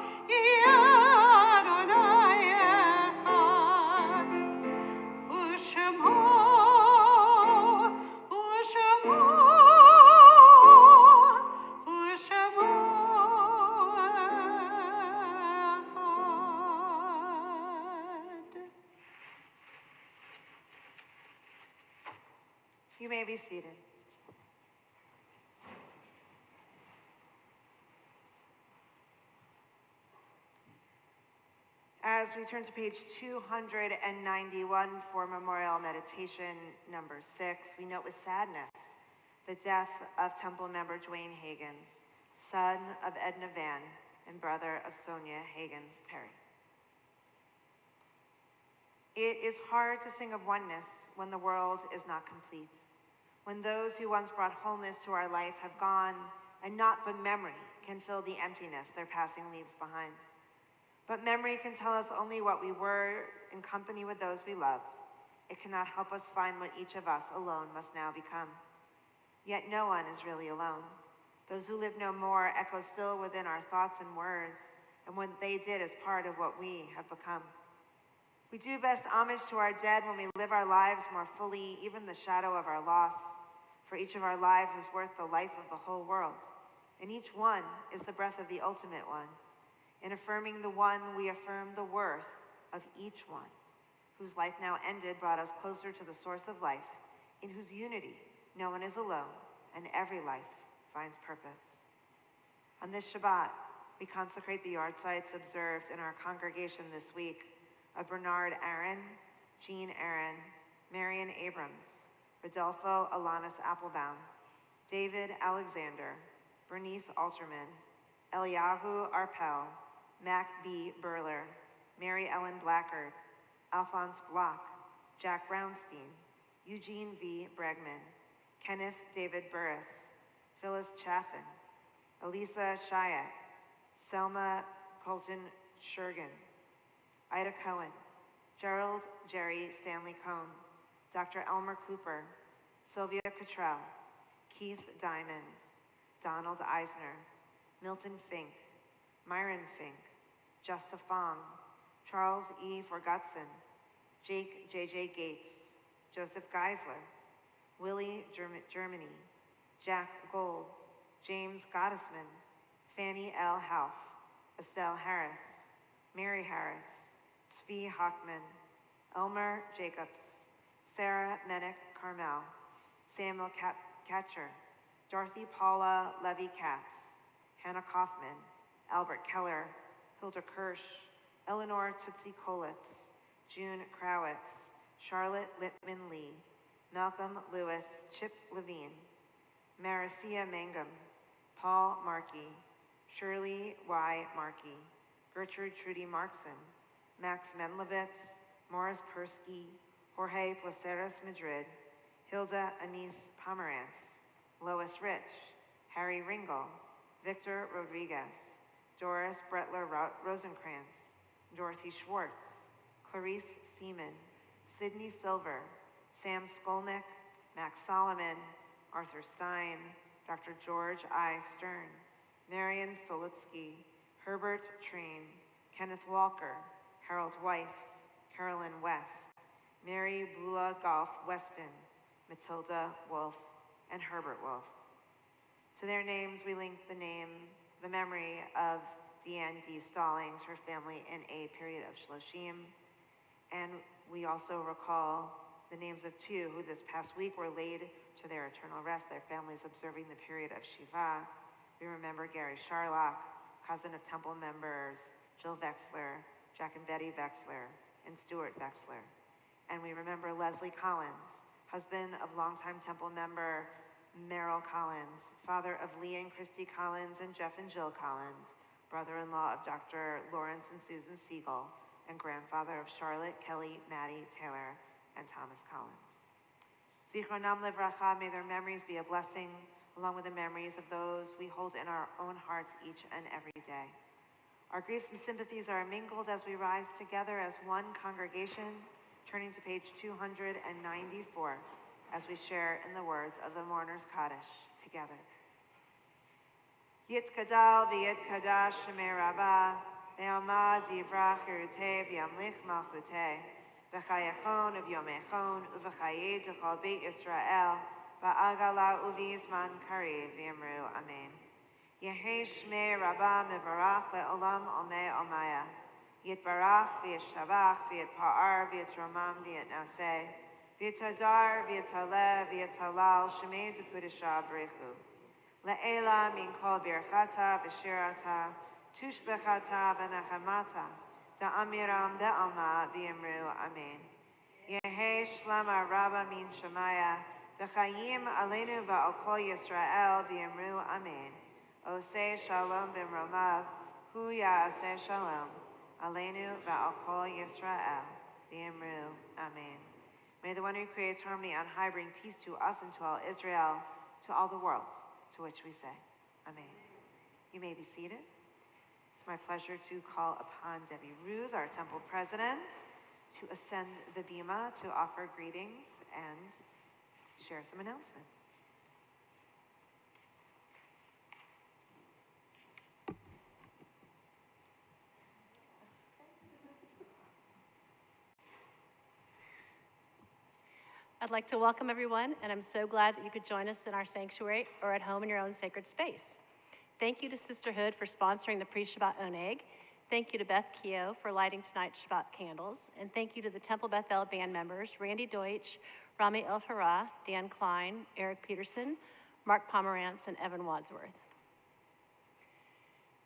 Adonai Echad. Ushemo, Ushemo, Ushemo Echad. You may be seated. As we turn to page 291 for Memorial Meditation number 6, we note with sadness the death of Temple member Dwayne Hagins, son of Edna Van and brother of Sonia Hagins Perry. It is hard to sing of oneness when the world is not complete, when those who once brought wholeness to our life have gone, and naught but memory can fill the emptiness their passing leaves behind. But memory can tell us only what we were in company with those we loved. It cannot help us find what each of us alone must now become. Yet no one is really alone. Those who live no more echo still within our thoughts and words, and what they did is part of what we have become. We do best homage to our dead when we live our lives more fully, even the shadow of our loss. For each of our lives is worth the life of the whole world, and each one is the breath of the ultimate one. In affirming the one, we affirm the worth of each one, whose life now ended brought us closer to the source of life, in whose unity no one is alone, and every life finds purpose. On this Shabbat, we consecrate the yard sites observed in our congregation this week of Bernard Aaron, Jean Aaron, Marion Abrams, Rodolfo Alanis Applebaum, David Alexander, Bernice Alterman, Eliyahu Arpel, Mac B. Burler, Mary Ellen Blackard, Alphonse Block, Jack Brownstein, Eugene V. Bregman, Kenneth David Burris, Phyllis Chaffin, Elisa Chiat, Selma Colton Shergan, Ida Cohen, Gerald Jerry Stanley Cohn, Dr. Elmer Cooper, Sylvia Cottrell, Keith Diamond, Donald Eisner, Milton Fink, Myron Fink, Justa Fong, Charles E. Forgutson, Jake J.J. Gates, Joseph Geisler, Willie Germany, Jack Gold, James Gottesman, Fanny L. Hauff, Estelle Harris, Mary Harris, Svi Hockman, Elmer Jacobs, Sarah Menick Carmel, Samuel Katcher, Dorothy Paula Levy-Katz, Hannah Kaufman, Albert Keller, Hilda Kirsch, Eleanor Tootsie Kolitz, June Krawitz, Charlotte Lippman Lee, Malcolm Lewis, Chip Levine, Maricia Mangum, Paul Markey, Shirley Y. Markey, Gertrude Trudy Markson, Max Menlevitz, Morris Persky, Jorge Placeres Madrid, Hilda Anise Pomerantz, Lois Rich, Harry Ringel, Victor Rodriguez, Doris Bretler Rosenkrantz, Dorothy Schwartz, Clarice Seaman, Sydney Silver, Sam Skolnick, Max Solomon, Arthur Stein, Dr. George I. Stern, Marion Stolutsky, Herbert Train, Kenneth Walker, Harold Weiss, Carolyn West, Mary Bula Golf Weston, Matilda Wolf, and Herbert Wolf. To their names, we link the memory of Deanne D. Stallings, her family in a period of Shloshim. And we also recall the names of two who this past week were laid to their eternal rest, their families observing the period of Shiva. We remember Gary Sharlock, cousin of Temple members Jill Vexler, Jack and Betty Vexler, and Stuart Vexler. And we remember Leslie Collins, husband of longtime Temple member Merrill Collins, father of Lee and Christy Collins and Jeff and Jill Collins, brother-in-law of Dr. Lawrence and Susan Siegel, and grandfather of Charlotte, Kelly, Maddie, Taylor, and Thomas Collins. Zichronam Livracha, may their memories be a blessing, along with the memories of those we hold in our own hearts each and every day. Our griefs and sympathies are mingled as we rise together as one congregation, turning to page 294 as we share in the words of the Mourner's Kaddish together. Yitkadal v'yitkadash shemei rabbah, ve'alma divrach yeruteh v'yamlich malchuteh, v'chayachon v'yomechon u'v'chayeh d'chol beit Yisrael, v'agala u'v'yizman karev v'yamru amen. Yehei shmei rabbah mevarach le'olam omei omaya, yitbarach v'yishtabach v'yitpa'ar v'yitromam v'yitnaseh, v'yitadar v'yitaleh v'yitalal shemei d'kudisha brechu. Le'ela min kol birchata v'shirata, tushbechata v'nechamata, da'amiram be'alma v'yimru amen. Yehei shlama rabba min shemaya, v'chayim aleinu v'al kol Yisrael v'yimru amen. Oseh shalom b'mromav, hu ya'aseh shalom, aleinu v'al kol Yisrael v'yimru amen. May the one who creates harmony on high bring peace to us and to all Israel, to all the world, to which we say, amen. You may be seated. It's my pleasure to call upon Debbie Ruse, our temple president, to ascend the bima to offer greetings and share some announcements. I'd like to welcome everyone, and I'm so glad that you could join us in our sanctuary or at home in your own sacred space. Thank you to Sisterhood for sponsoring the pre-Shabbat oneg. Thank you to Beth Keogh for lighting tonight's Shabbat candles. And thank you to the Temple Beth-El band members, Randy Deutsch, Rami El-Farah, Dan Klein, Eric Peterson, Mark Pomerantz, and Evan Wadsworth.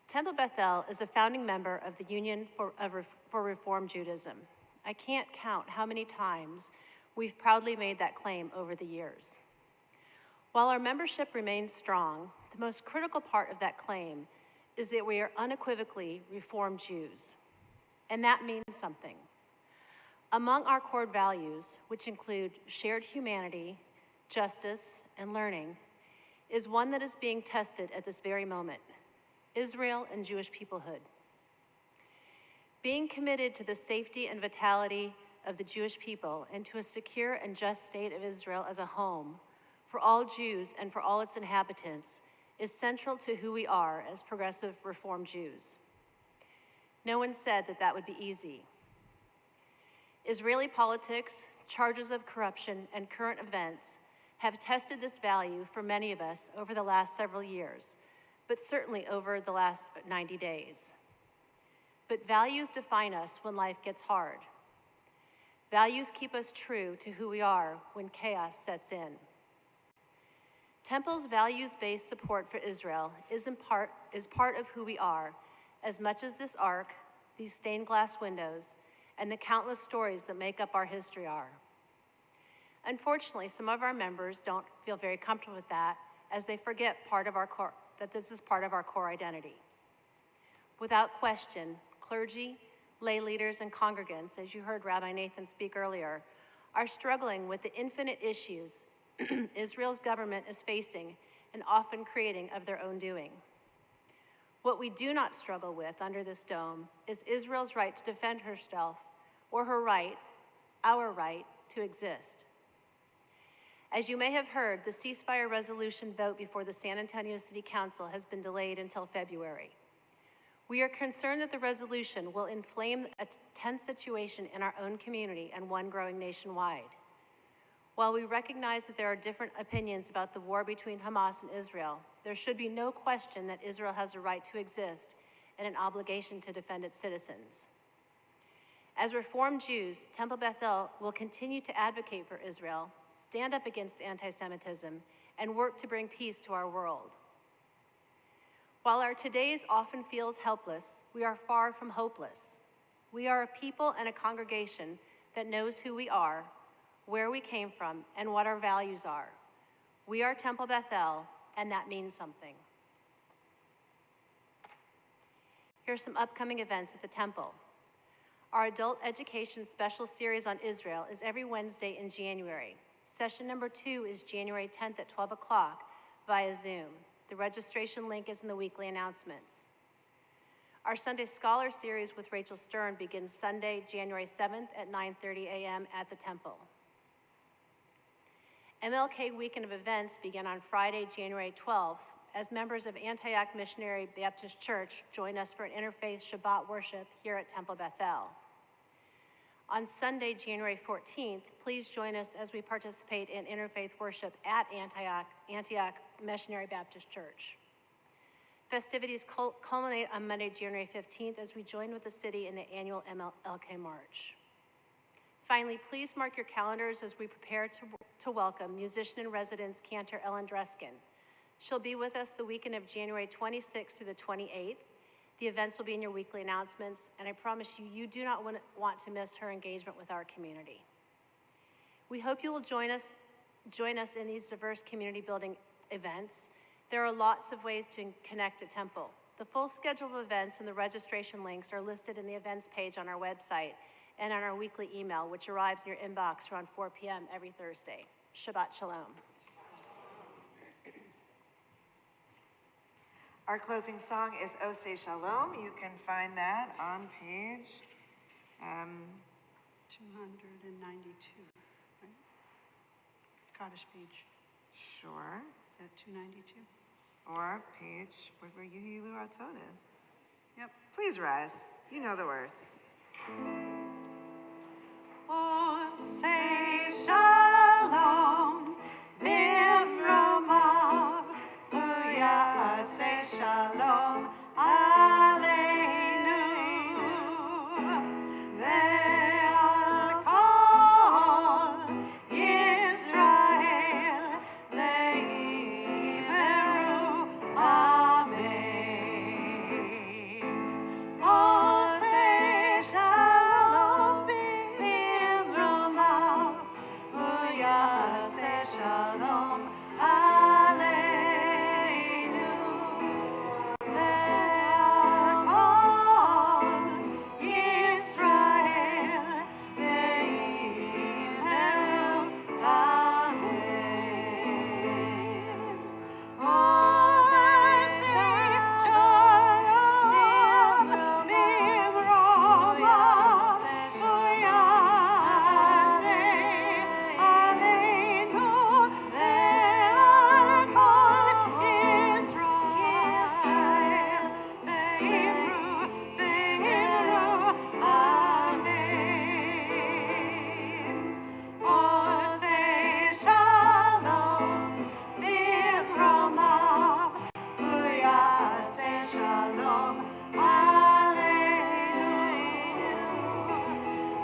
Temple Beth-El is a founding member of the Union for Reform Judaism. I can't count how many times we've proudly made that claim over the years. While our membership remains strong, the most critical part of that claim is that we are unequivocally Reformed Jews, and that means something. Among our core values, which include shared humanity, justice, and learning, is one that is being tested at this very moment: Israel and Jewish peoplehood. Being committed to the safety and vitality of the Jewish people and to a secure and just state of Israel as a home for all Jews and for all its inhabitants is central to who we are as progressive Reformed Jews. No one said that that would be easy. Israeli politics, charges of corruption, and current events have tested this value for many of us over the last several years, but certainly over the last 90 days. But values define us when life gets hard. Values keep us true to who we are when chaos sets in. Temple's values-based support for Israel is part of who we are, as much as this ark, these stained glass windows, and the countless stories that make up our history are. Unfortunately, some of our members don't feel very comfortable with that, as they forget that this is part of our core identity. Without question, clergy, lay leaders, and congregants, as you heard Rabbi Nathan speak earlier, are struggling with the infinite issues Israel's government is facing and often creating of their own doing. What we do not struggle with under this dome is Israel's right to defend herself, or her right, our right, to exist. As you may have heard, the ceasefire resolution vote before the San Antonio City Council has been delayed until February. We are concerned that the resolution will inflame a tense situation in our own community and one growing nationwide. While we recognize that there are different opinions about the war between Hamas and Israel, there should be no question that Israel has a right to exist and an obligation to defend its citizens. As Reformed Jews, Temple Beth-El will continue to advocate for Israel, stand up against anti-Semitism, and work to bring peace to our world. While our todays often feels helpless, we are far from hopeless. We are a people and a congregation that knows who we are, where we came from, and what our values are. We are Temple Beth-El, and that means something. Here are some upcoming events at the Temple. Our adult education special series on Israel is every Wednesday in January. Session number 2 is January 10th at 12 o'clock via Zoom. The registration link is in the weekly announcements. Our Sunday Scholar series with Rachel Stern begins Sunday, January 7th at 9:30 a.m. at the Temple. MLK Weekend of Events began on Friday, January 12th, as members of Antioch Missionary Baptist Church join us for an interfaith Shabbat worship here at Temple Beth-El. On Sunday, January 14th, please join us as we participate in interfaith worship at Antioch Missionary Baptist Church. Festivities culminate on Monday, January 15th, as we join with the city in the annual MLK March. Finally, please mark your calendars as we prepare to welcome musician in residence cantor Ellen Dreskin. She'll be with us the weekend of January 26th through the 28th. The events will be in your weekly announcements, and I promise you, you do not want to miss her engagement with our community. We hope you will join us in these diverse community building events. There are lots of ways to connect to Temple. The full schedule of events and the registration links are listed in the events page on our website and on our weekly email, which arrives in your inbox around 4 p.m. every Thursday. Shabbat Shalom. Our closing song is O Say Shalom. You can find that on page 292, right? Cottage page. Sure. Is that 292? Or page where Yuhi Ratzon is. Yep. Please rise. You know the words. Oh, say shalom, bimromav, huya say shalom, aleinu. Ve'al kol Yisrael, ve'imeru, amen. Oh, say shalom, bimromav, huya say shalom, aleinu. Ve'al kol Yisrael, ve'imeru, amen. Oh, say shalom, bimromav, huya say aleinu. Ve'al kol Yisrael, ve'imeru, amen. Oh, say shalom, bimromav, huya say shalom, aleinu.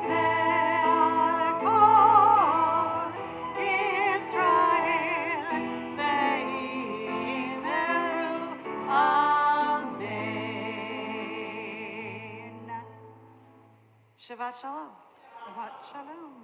Ve'al kol Yisrael, ve'imeru, amen. Shabbat Shalom. Shabbat shalom.